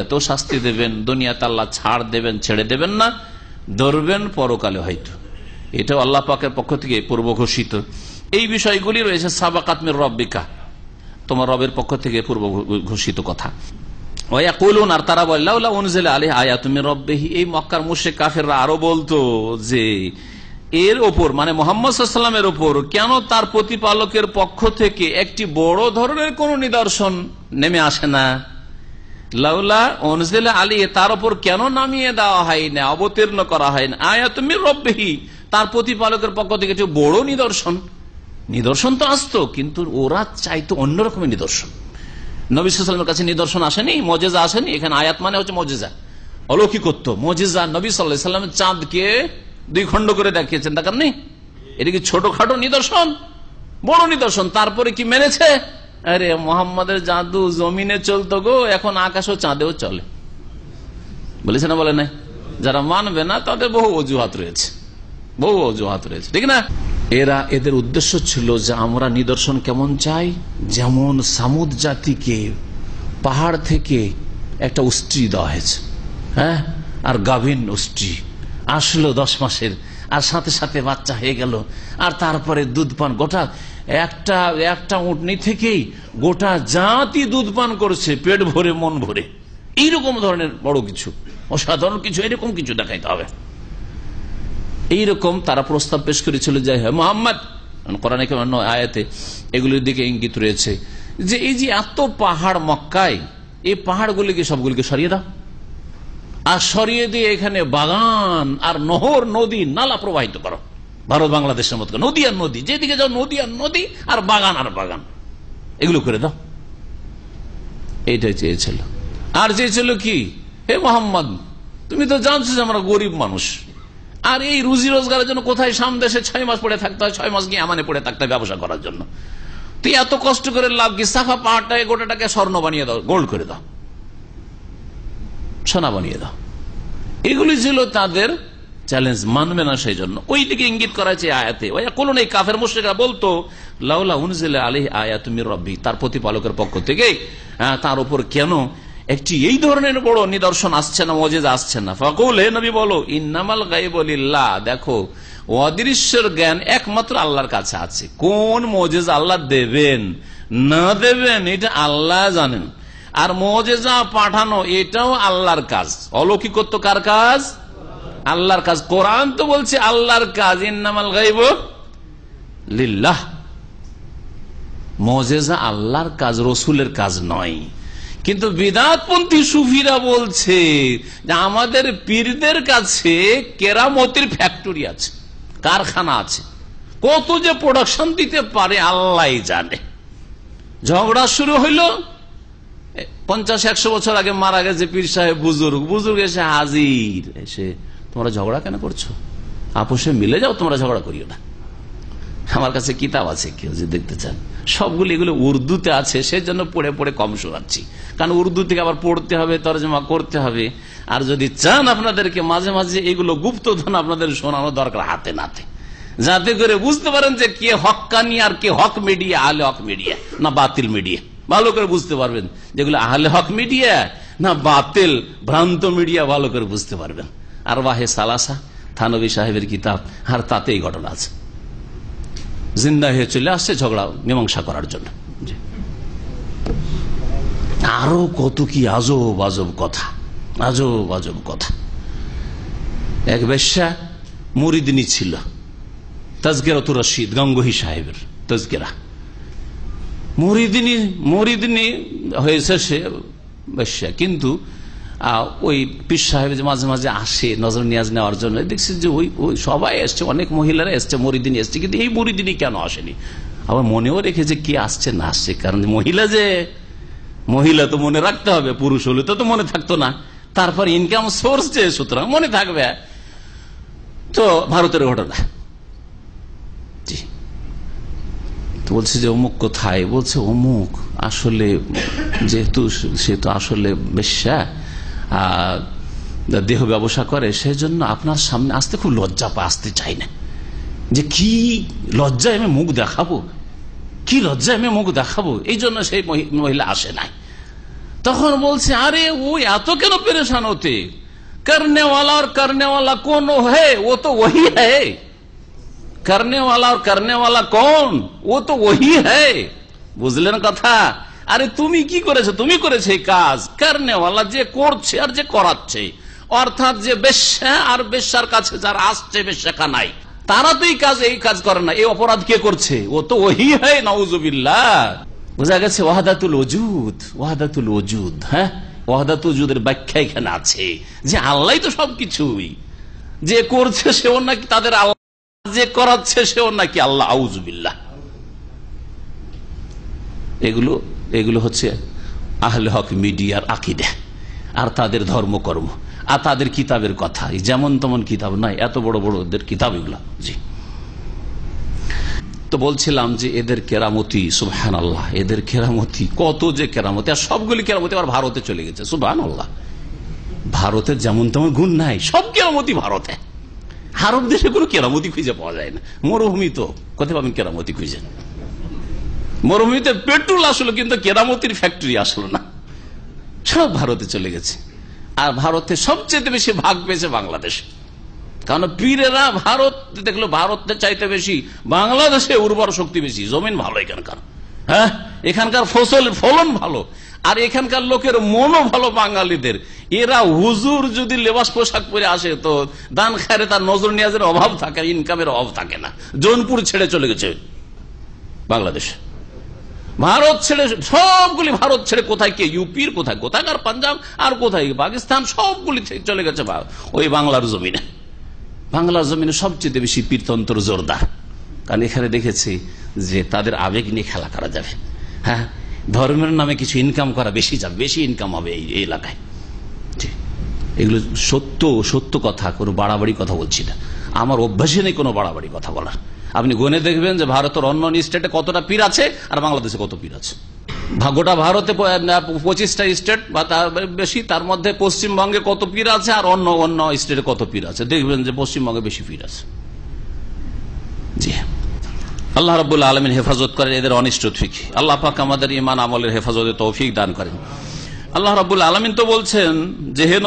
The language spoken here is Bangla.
এত শাস্তি দেবেন, দুনিয়াতে আল্লাহ ছাড় দেবেন, ছেড়ে দেবেন না, ধরবেন পরকালে হয়তো। এটাও আল্লাহ পাকের পক্ষ থেকে পূর্ব ঘোষিত। এই বিষয়গুলি রয়েছে সাবাকাত মির রব্বিকা, তোমার রবের পক্ষ থেকে পূর্ব ঘোষিত কথা। ওয়ায়াকুলুন, আর তারা বলে লাউলা উনজিলা আলাইহি আয়াতুম মির রাব্বিহি, এই মক্কার মুশরিক কাফেররা আরো বলতো যে এর ওপর মানে মুহাম্মদ সাল্লাল্লাহু আলাইহি ওয়াসাল্লামের ওপর কেন তার প্রতিপালকের পক্ষ থেকে একটি বড় ধরনের কোন নিদর্শন নেমে আসে না। লাউলা উনজিলা আলাইহি, তার উপর কেন নামিয়ে দেওয়া হয় না, অবতীর্ণ করা হয় না আয়াতুম মির রাব্বিহি, তার প্রতিপালকের পক্ষ থেকে একটি বড় নিদর্শন। নিদর্শন তো আসতো, কিন্তু ওরা চাইতো অন্যরকমের নিদর্শন। নবী সাল্লাল্লাহু আলাইহি ওয়াসাল্লামের কাছে নিদর্শন আসেনি, মুজিজা আসেনি। এখানে আয়াত মানে হচ্ছে মুজিজা, অলৌকিকত্ব, মুজিজা। নবী সাল্লাল্লাহু আলাইহি ওয়াসাল্লাম চাঁদকে 2 খণ্ড করে দেখিয়েছেন, দেখান নেই? এটা কি ছোটখাটো নিদর্শন? বড় নিদর্শন। তারপরে কি মেনেছে? আরে মোহাম্মদের জাদু জমিনে চলতো গো, এখন আকাশ ও চাঁদেও চলে, বলেছে না? বলে নাই? যারা মানবে না তাদের বহু অজুহাত রয়েছে, বহু অজুহাত রয়েছে, ঠিক না? এদের উদ্দেশ্য ছিল যে আমরা নিদর্শন কেমন চাই, যেমন সামুদ জাতিকে পাহাড় থেকে একটা উষ্ট্রি দেওয়া হয়েছে, হ্যাঁ, আর গাভীন উষ্ট্রি আসলো 10 মাসের, আর সাথে সাথে বাচ্চা হয়ে গেল, আর তারপরে দুধ পান, গোটা একটা উটনি থেকেই গোটা জাতি দুধ পান করছে, পেট ভরে মন ভরে। এইরকম ধরনের বড় কিছু, অসাধারণ কিছু, এরকম কিছু দেখাইতে হবে। এইরকম তারা প্রস্তাব পেশ করেছিল যে হ্যাঁ মুহাম্মদ, কোরআনে আয়াতে এগুলির দিকে ইঙ্গিত রয়েছে যে এই যে এত পাহাড় মক্কায়, এই পাহাড়গুলিকে সবগুলিকে সরিয়ে দাও, আর সরিয়ে দিয়ে এখানে বাগান আর নহর, নদী, নালা প্রবাহিত করো। ভারত বাংলাদেশের মতো নদী আর নদী, যেদিকে যাও নদী আর নদী, আর বাগান আর বাগান, এগুলো করে দাও। এইটাই চেয়েছিল। আর চেয়েছিল কি, হে মোহাম্মদ, তুমি তো জানছো যে আমরা গরিব মানুষ, আর এই রুজি রোজগারের জন্য কোথায় সামদেশে 6 মাস পড়ে থাকতে হয়, 6 মাস গিয়ে আমানে পড়ে থাকতে হয় ব্যবসা করার জন্য। তুই এত কষ্ট করে লাভ কি? সাফা পাহাড়টাকে গোটাটাকে স্বর্ণ বানিয়ে দাও, গোল্ড করে দাও, সোনা বানিয়ে দাও। এগুলি ছিল তাদের চ্যালেঞ্জ, মানবে না, সেই জন্য ওই দিকে ইঙ্গিত করা হয়েছে আয়াতে। কোন এই কাফের মুশরিকরা বলতো লাউলা উনজিলা আলাইহি আয়াতুম মির রাব্বি, তার প্রতিপালকের পক্ষ থেকে তার উপর কেন একটি এই ধরনের বড় নিদর্শন আসছে না, মুজিজা আসছে না। ফাকুল, হে নবী বলো, ইন্নামাল গায়বু লিল্লাহ, দেখো অদৃশ্যের জ্ঞান একমাত্র আল্লাহর কাছে আছে। কোন মুজিজা আল্লাহ দেবেন না দেবেন এটা আল্লাহ জানেন, আর মুজিজা পাঠানো এটাও আল্লাহর কাজ। অলৌকিকত্ব কার কাজ? আল্লাহর কাজ। কোরআন তো বলছে আল্লাহর কাজ, ইন্নামাল গায়বু লিল্লাহ। মুজিজা আল্লাহর কাজ, রসুলের কাজ নয়। কিন্তু বিদআতপন্থী সুফিরা বলছে যে আমাদের পীরদের কাছে কেরামতির ফ্যাক্টরি আছে, কারখানা আছে, কত যে প্রোডাকশন দিতে পারে আল্লাহই জানে। ঝগড়া শুরু হইল 50-100 বছর আগে মারা গেছে পীর সাহেব, বুজুর্গ এসে হাজির, এসে তোমরা ঝগড়া কেন করছো? আপোষে মিলে যাও, তোমরা ঝগড়া করিও না। আমার কাছে কিতাব আছে, কেউ যদি দেখতে চান, সবগুলো এগুলো উর্দুতে আছে, সেজন্য পড়ে পড়ে কম শোনাচ্ছি, কারণ উর্দু থেকে আবার পড়তে হবে, তরজমা করতে হবে। আর যদি চান আপনাদেরকে মাঝে মাঝে এগুলো গুপ্তধন আপনাদের শোনানো দরকার হাতে নাতে, যাতে করে বুঝতে পারেন যে কে হক্কানি আর কে হক মিডিয়া, আহলে হক মিডিয়া না বাতিল মিডিয়া। ভালো করে বুঝতে পারবেন যেগুলো আহলে হক মিডিয়া না বাতিল ভ্রান্ত মিডিয়া, ভালো করে বুঝতে পারবেন। আর ওয়াহে সালাসা থানবী সাহেবের কিতাব, আর তাতে এই ঘটনা আছে। জিন্দা হয়ে চলে আসছে ঝগড়া মীমাংসা করার জন্য। আরো কত কি আজব আজব কথা, আজব আজব কথা। এক বেশ্যা মুরিদিনী ছিল, তাজকিরাতুর রশিদ গঙ্গোহী সাহেবের তাজকিরা। মুরিদিনী হয়েছে সে বেশ্যা, কিন্তু ওই পীর সাহেব যে মাঝে মাঝে আসে নজর নিয়াজ নেওয়ার জন্য, দেখছি যে ওই সবাই এসছে, অনেক মহিলারা এসছে, মুরিদিনী এসছে, কিন্তু এই মুরিদিনী কেন আসেনি? আবার মনেও রেখেছে কি আসছে না আসছে, কারণ মহিলা তো মনে রাখতে হবে, পুরুষ হলে তো মনে থাকতো না। তারপর ইনকাম সোর্স যে, সুতরাং মনে থাকবে। তো ভারতের ঘটনা, তো বলছে যে অমুক কোথায়? বলছে অমুক আসলে, যেহেতু সে তো আসলে বেশ্যা, দেহ ব্যবসা করে, সেজন্য আপনার সামনে আসতে খুব লজ্জা পায়, আসতে চাই না। যে কি লজ্জায় আমি মুখ দেখাবো, কি লজ্জায় আমি মুখ দেখাবো, এই জন্য সেই মহিলা আসে নাই। তখন বলছে আরে ওই এত কেন পেরেশান হতে, करने वाला और करने वाला कौन है, वो तो वही है। करने वाला और करने वाला कौन, वो तो वही है। বুঝলেন কথা? আরে তুমি কি করেছো, তুমি করেছো এই কাজ, করনেওয়ালা যে করছে আর যে করাচ্ছে, অর্থাৎ যে বেশ্যা আর বেশ্যার কাছে যারা আসছে বেশ্যাখানায়, তারা তো এই কাজ করে না, এই অপরাধ কে করছে, ও তো ওহি হয়, নাউজুবিল্লাহ। বোঝা গেছে ওয়াহদাতুল ওজুদ, ওয়াহদাতুল ওজুদ। হ্যাঁ, ওয়াহদাতুল ওজুদের ব্যাখ্যা এখানে আছে যে আল্লাহ তো সবকিছুই, যে করছে সেও নাকি তাদের আল্লাহ, যে করাচ্ছে সেও নাকি আল্লাহ, আউযুবিল্লাহ। এগুলো হচ্ছে আহলে হক মিডিয়ার আকীদা আর তাদের ধর্মকর্ম আর তাদের কিতাবের কথা। যেমন তেমন কিতাব নয়, এত বড় বড় ওদের কিতাব এগুলো। জি, তো বলছিলাম যে এদের কেরামতি, সুবহানাল্লাহ, এদের কেরামতি কত যে কেরামতি, আর সবগুলি কেরামতি আবার ভারতে চলে গেছে। সুবহানাল্লাহ, ভারতের যেমন তেমন গুণ নাই, সব কেরামতি ভারতে। আরব দেশে কোনো কেরামতি খুঁজে পাওয়া যায় না। মরুভূমি তো কোথায় পাবেন কেরামতি খুঁজে? মরুভূমিতে পেট্রোল আসলো কিন্তু কেরামতির ফ্যাক্টরি আসলো না, সব ভারতে চলে গেছে। আর ভারতে সবচেয়ে বেশি ভাগ পেয়েছে বাংলাদেশ, কারণ পীরেরা ভারত দেখলো ভারতের চাইতে বেশি বাংলাদেশে উর্বর শক্তি বেশি, জমিন ভালো এখানকার। হ্যাঁ, এখানকার ফলন ভালো, আর এখানকার লোকের মনও ভালো বাঙালিদের। এরা হুজুর যদি লেবাস পোশাক পরে আসে তো দান খায়রে তার নজর নিয়াজের অভাব থাকে, ইনকামের অভাব থাকে না। জৌনপুর ছেড়ে চলে গেছে বাংলাদেশ, ভারত ছেড়ে, সবগুলি ভারত ছেড়ে কোথায় কে ইউপির, কোথায় কোথাকার পাঞ্জাব, আর কোথায় পাকিস্তান, সবগুলি চলে গেছে ওই বাংলার জমিনে। বাংলার জমিনে সবচেয়ে বেশি পীরতন্ত্র জোরদার, কারণ এখানে দেখেছি যে তাদের আবেগ নিয়ে খেলা করা যাবে। হ্যাঁ, ধর্মের নামে কিছু ইনকাম করা বেশি যাবে, বেশি ইনকাম হবে এই এলাকায়। এগুলো সত্য সত্য কথা, কোনো বাড়াবাড়ি কথা বলছি না। আমার অভ্যাসে নেই কোনো বাড়াবাড়ি কথা বলার। আপনি গনে দেখবেন যে ভারতের অন্য স্টেটে কতটা পীর আছে আর বাংলাদেশে কত পীর আছে। গোটা ভারতে 25টা স্টেট বা তার বেশি, তার মধ্যে পশ্চিমবঙ্গে কত পীর আছে আর অন্য অন্য স্টেটে কত পীর আছে, দেখবেন যে পশ্চিমবঙ্গে বেশি পীর আছে। জি, আল্লাহ রাব্বুল আলামিন হেফাজত করেন এদের অনিষ্ট থেকে। আল্লাহ পাক আমাদের ঈমান আমলের হেফাজতে তৌফিক দান করেন। আল্লাহ রাব্বুল আলামিন তো বলছেন যে হে